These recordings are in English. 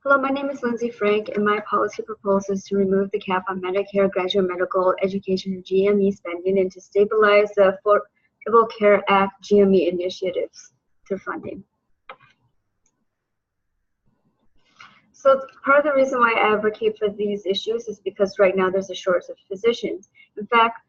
Hello, my name is Lindsay Frank, and my policy proposal is to remove the cap on Medicare graduate medical education or GME spending and to stabilize the Affordable Care Act GME initiatives through funding. So part of the reason why I advocate for these issues is because right now there's a shortage of physicians. In fact,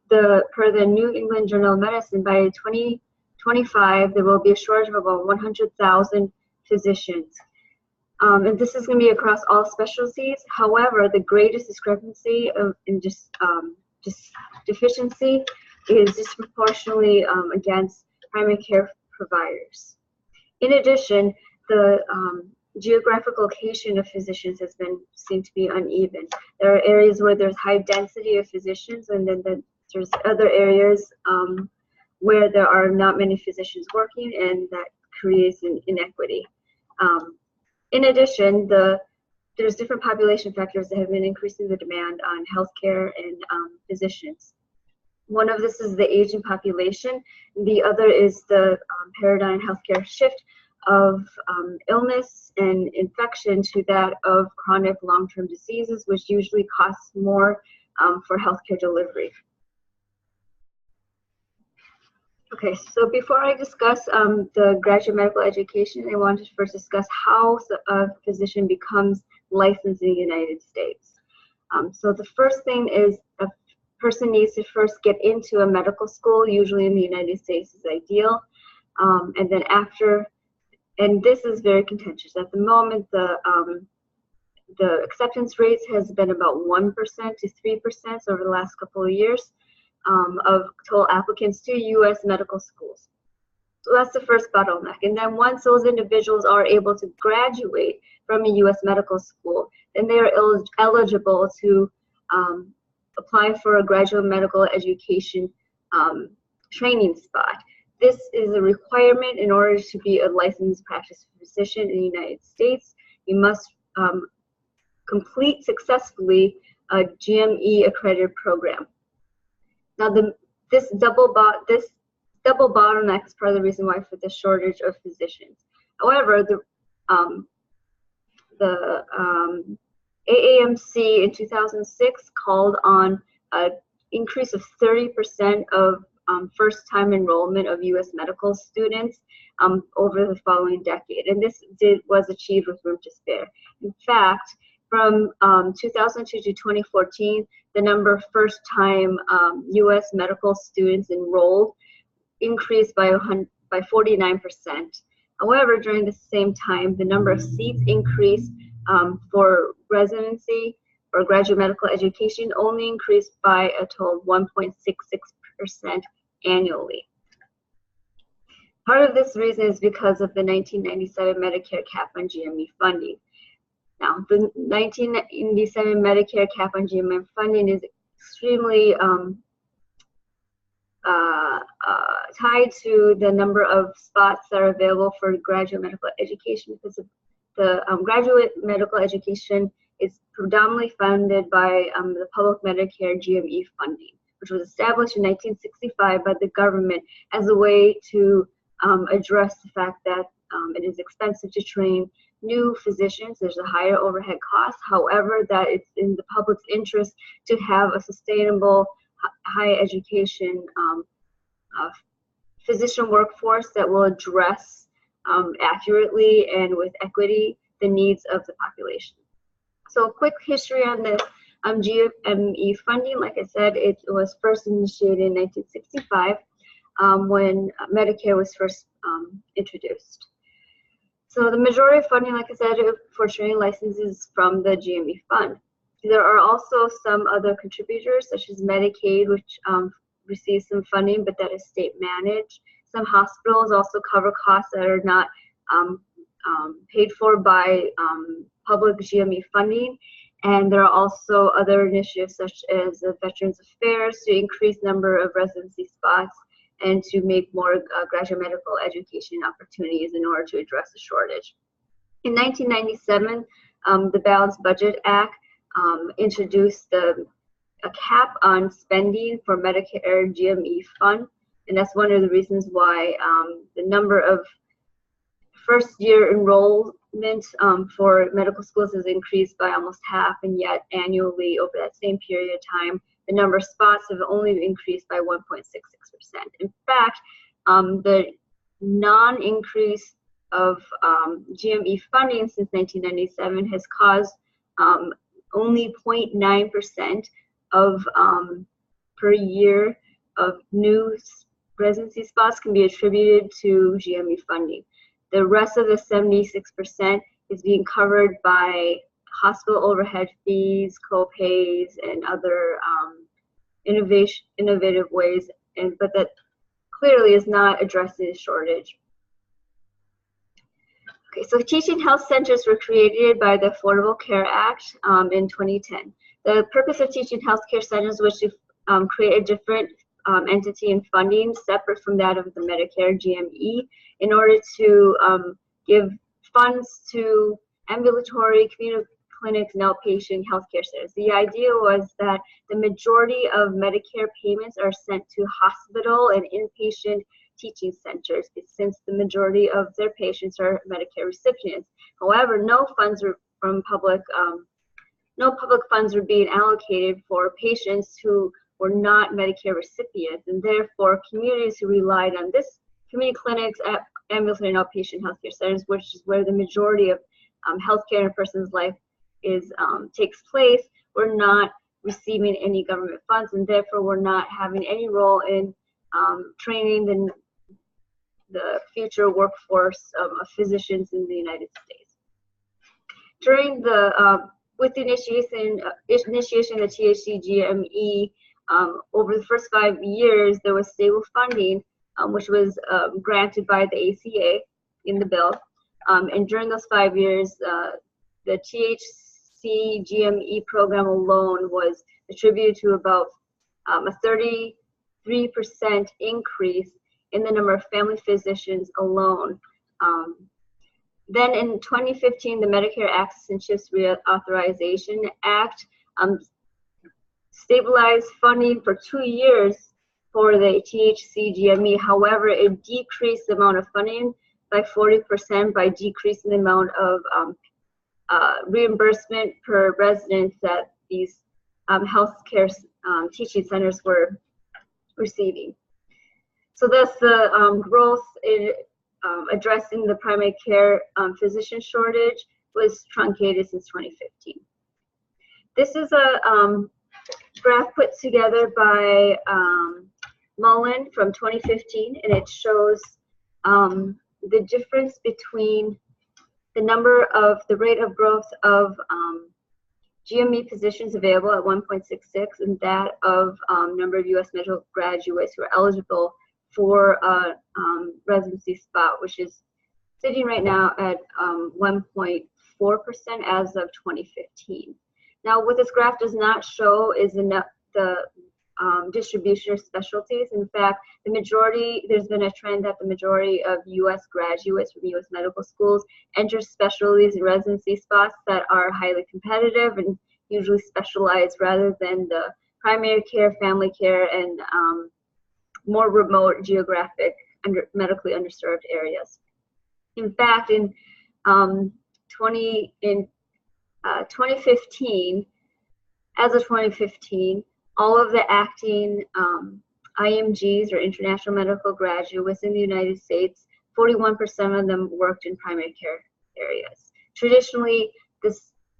per the New England Journal of Medicine, by 2025, there will be a shortage of about 100,000 physicians. And this is going to be across all specialties. However, the greatest discrepancy in deficiency is disproportionately against primary care providers. In addition, the geographic location of physicians has been seen to be uneven. There are areas where there's high density of physicians, and then there's other areas where there are not many physicians working, and that creates an inequity. In addition, there's different population factors that have been increasing the demand on healthcare and physicians. One of this is the aging population. The other is the paradigm healthcare shift of illness and infection to that of chronic long-term diseases, which usually costs more for healthcare delivery. Okay, so before I discuss the graduate medical education, I want to first discuss how a physician becomes licensed in the United States. So the first thing is a person needs to first get into a medical school, usually in the United States is ideal. And then after, and this is very contentious. At the moment, the acceptance rates has been about 1% to 3% over the last couple of years. Of total applicants to U.S. medical schools. So that's the first bottleneck. And then once those individuals are able to graduate from a U.S. medical school, then they are eligible to apply for a graduate medical education training spot. This is a requirement in order to be a licensed practice physician in the United States. You must complete successfully a GME accredited program. Now, this double bottleneck is part of the reason why for the shortage of physicians. However, the AAMC in 2006 called on an increase of 30% of first-time enrollment of U.S. medical students over the following decade, and this was achieved with room to spare. In fact, from 2002 to 2014, the number of first-time U.S. medical students enrolled increased by 49%. However, during the same time, the number of seats increased for residency or graduate medical education only increased by a total of 1.66% annually. Part of this reason is because of the 1997 Medicare cap on GME funding. Now, the 1997 Medicare cap on GME funding is extremely tied to the number of spots that are available for graduate medical education, because the graduate medical education is predominantly funded by the public Medicare GME funding, which was established in 1965 by the government as a way to address the fact that it is expensive to train new physicians. There's a higher overhead cost. However, that it's in the public's interest to have a sustainable higher education physician workforce that will address accurately and with equity the needs of the population. So a quick history on the GME funding. Like I said, it was first initiated in 1965 when Medicare was first introduced. So the majority of funding, like I said, for training licenses from the GME fund. There are also some other contributors, such as Medicaid, which receives some funding, but that is state managed. Some hospitals also cover costs that are not paid for by public GME funding. And there are also other initiatives, such as Veterans Affairs, to increase number of residency spots and to make more graduate medical education opportunities in order to address the shortage. In 1997, the Balanced Budget Act introduced a cap on spending for Medicare GME fund, and that's one of the reasons why the number of first-year enrolled for medical schools has increased by almost half, and yet annually over that same period of time, the number of spots have only increased by 1.66%. In fact, the non-increase of GME funding since 1997 has caused only 0.9% of per year of new residency spots can be attributed to GME funding. The rest of the 76% is being covered by hospital overhead fees, co-pays, and other innovative ways, but that clearly is not addressing the shortage. Okay, so teaching health centers were created by the Affordable Care Act in 2010. The purpose of teaching healthcare centers was to create a different entity and funding separate from that of the Medicare GME in order to give funds to ambulatory community clinics and outpatient healthcare centers. The idea was that the majority of Medicare payments are sent to hospital and inpatient teaching centers, since the majority of their patients are Medicare recipients. However, no public funds were being allocated for patients who were not Medicare recipients, and therefore communities who relied on this community clinics, ambulatory and outpatient healthcare centers, which is where the majority of healthcare in a person's life takes place, were not receiving any government funds, and therefore were not having any role in training the future workforce of physicians in the United States. During with the initiation of the THC GME, over the first 5 years, there was stable funding, which was granted by the ACA in the bill. And during those 5 years, the THC GME program alone was attributed to about a 33% increase in the number of family physicians alone. Then in 2015, the Medicare Access and CHIPS Reauthorization Act stabilized funding for 2 years for the THC GME. However, it decreased the amount of funding by 40% by decreasing the amount of reimbursement per resident that these healthcare teaching centers were receiving. So thus the growth in addressing the primary care physician shortage was truncated since 2015. This is a graph put together by Mullen from 2015, and it shows the difference between the rate of growth of GME positions available at 1.66 and that of number of U.S. medical graduates who are eligible for a residency spot, which is sitting right now at 1.4% as of 2015. Now, what this graph does not show is the distribution of specialties. In fact, there's been a trend that the majority of U.S. graduates from U.S. medical schools enter specialties and residency spots that are highly competitive and usually specialized rather than the primary care, family care, and more remote geographic medically underserved areas. In fact, in 2015, as of 2015, all of the acting IMGs, or international medical graduates in the United States, 41% of them worked in primary care areas. Traditionally, the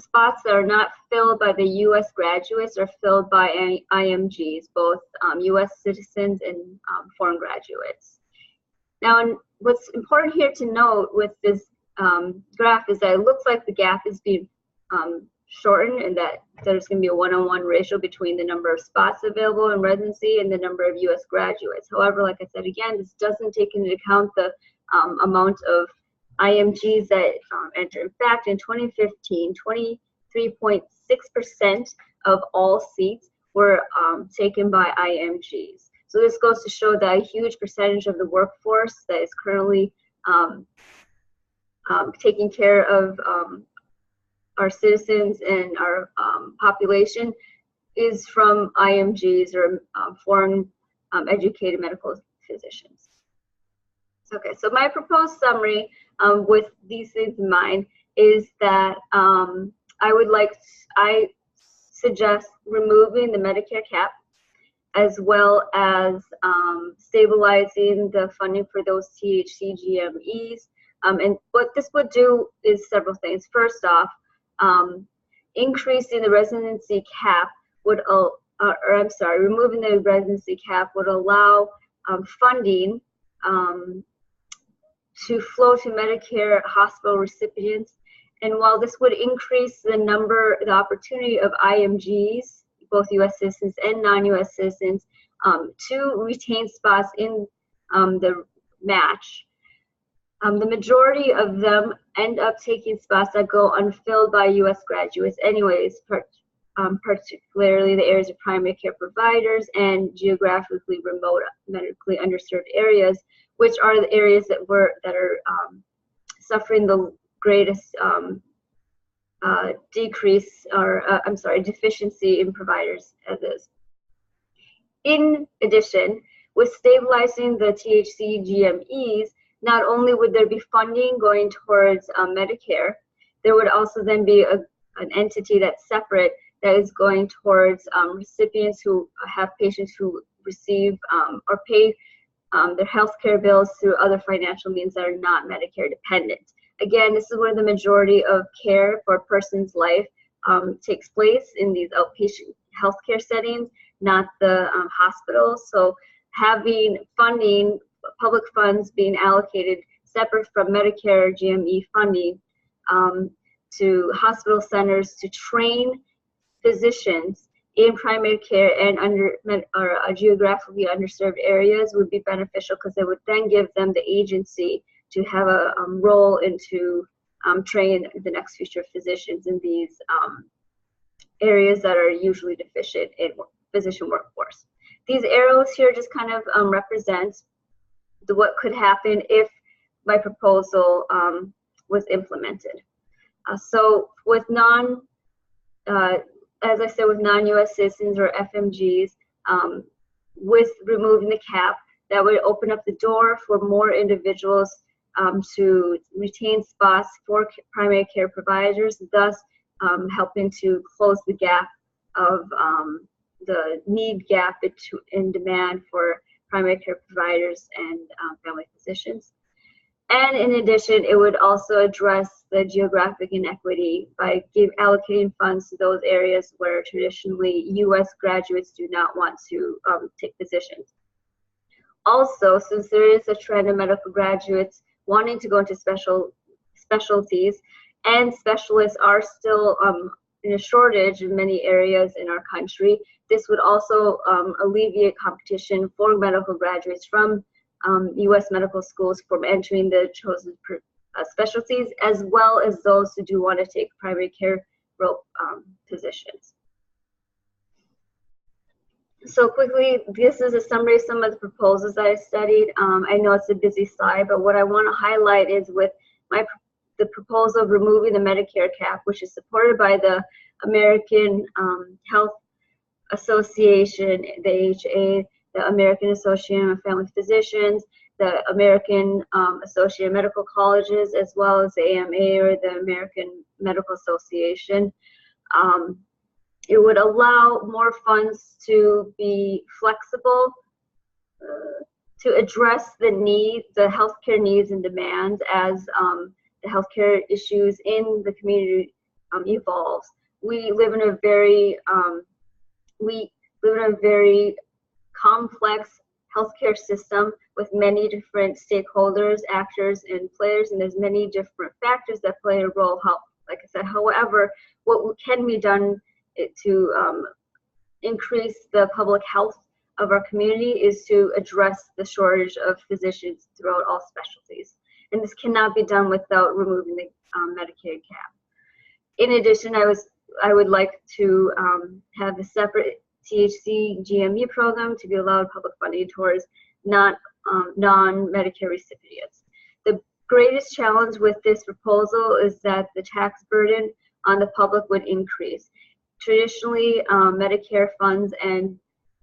spots that are not filled by the U.S. graduates are filled by IMGs, both U.S. citizens and foreign graduates. Now, what's important here to note with this graph is that it looks like the gap is being shortened, and that there's going to be a one-on-one ratio between the number of spots available in residency and the number of U.S. graduates. However, like I said again, this doesn't take into account the amount of IMGs that enter. In fact, in 2015, 23.6% of all seats were taken by IMGs. So this goes to show that a huge percentage of the workforce that is currently taking care of our citizens and our population is from IMGs, or foreign educated medical physicians. Okay, so my proposed summary with these things in mind is that I suggest removing the Medicare cap, as well as stabilizing the funding for those THC GMEs. And what this would do is several things. First off, increasing the residency cap would, removing the residency cap would allow funding to flow to Medicare hospital recipients. And while this would increase the opportunity of IMGs, both U.S. citizens and non-U.S. citizens, to retain spots in the match, the majority of them end up taking spots that go unfilled by U.S. graduates anyways, particularly the areas of primary care providers and geographically remote, medically underserved areas, which are the areas that are suffering the greatest deficiency in providers as is. In addition, with stabilizing the THC GMEs, not only would there be funding going towards Medicare, there would also then be an entity that's separate that is going towards recipients who have patients who receive or pay their healthcare bills through other financial means that are not Medicare dependent. Again, this is where the majority of care for a person's life takes place, in these outpatient healthcare settings, not the hospitals. So having funding, public funds being allocated separate from Medicare GME funding to hospital centers to train physicians in primary care and geographically underserved areas would be beneficial, because it would then give them the agency to have a role into train the next future physicians in these areas that are usually deficient in physician workforce. These arrows here just kind of represent what could happen if my proposal was implemented. So with as I said, with non-U.S. citizens or FMGs, with removing the cap, that would open up the door for more individuals to retain spots for primary care providers, thus helping to close the gap of the need gap in demand for primary care providers and family physicians. And in addition, it would also address the geographic inequity by allocating funds to those areas where traditionally U.S. graduates do not want to take positions. Also, since there is a trend of medical graduates wanting to go into specialties, and specialists are still in a shortage in many areas in our country, this would also alleviate competition for medical graduates from U.S. medical schools from entering the chosen specialties, as well as those who do want to take primary care positions. So quickly, this is a summary of some of the proposals that I studied. I know it's a busy slide, but what I want to highlight is with the proposal of removing the Medicare cap, which is supported by the American Health Association, the AHA, the American Association of Family Physicians, the American Association of Medical Colleges, as well as the AMA, or the American Medical Association. It would allow more funds to be flexible to address the healthcare needs and demands as the healthcare issues in the community evolves. We live in a very complex healthcare system with many different stakeholders, actors, and players, and there's many different factors that play a role. Like I said, however, what can be done to increase the public health of our community is to address the shortage of physicians throughout all specialties. And this cannot be done without removing the Medicaid cap. In addition, I would like to have a separate THC GME program to be allowed public funding towards non-Medicare recipients. The greatest challenge with this proposal is that the tax burden on the public would increase. Traditionally, Medicare funds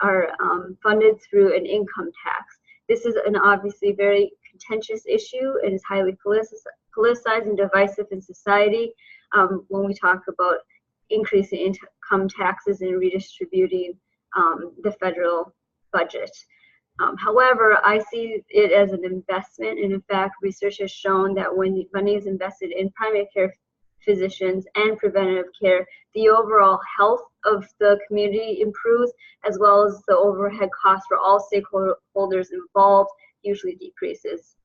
are funded through an income tax. This is an obviously very contentious issue and is highly politicized and divisive in society when we talk about increasing income taxes and redistributing the federal budget. However, I see it as an investment, and in fact, research has shown that when money is invested in primary care physicians and preventative care, the overall health of the community improves, as well as the overhead costs for all stakeholders involved usually decreases.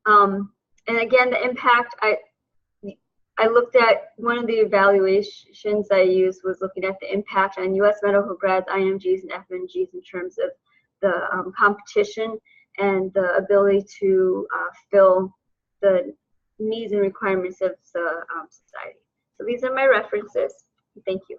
And again, the impact, I looked at, one of the evaluations I used was looking at the impact on U.S. medical grads, IMGs, and FNGs in terms of the competition and the ability to fill the needs and requirements of the society. So these are my references. Thank you.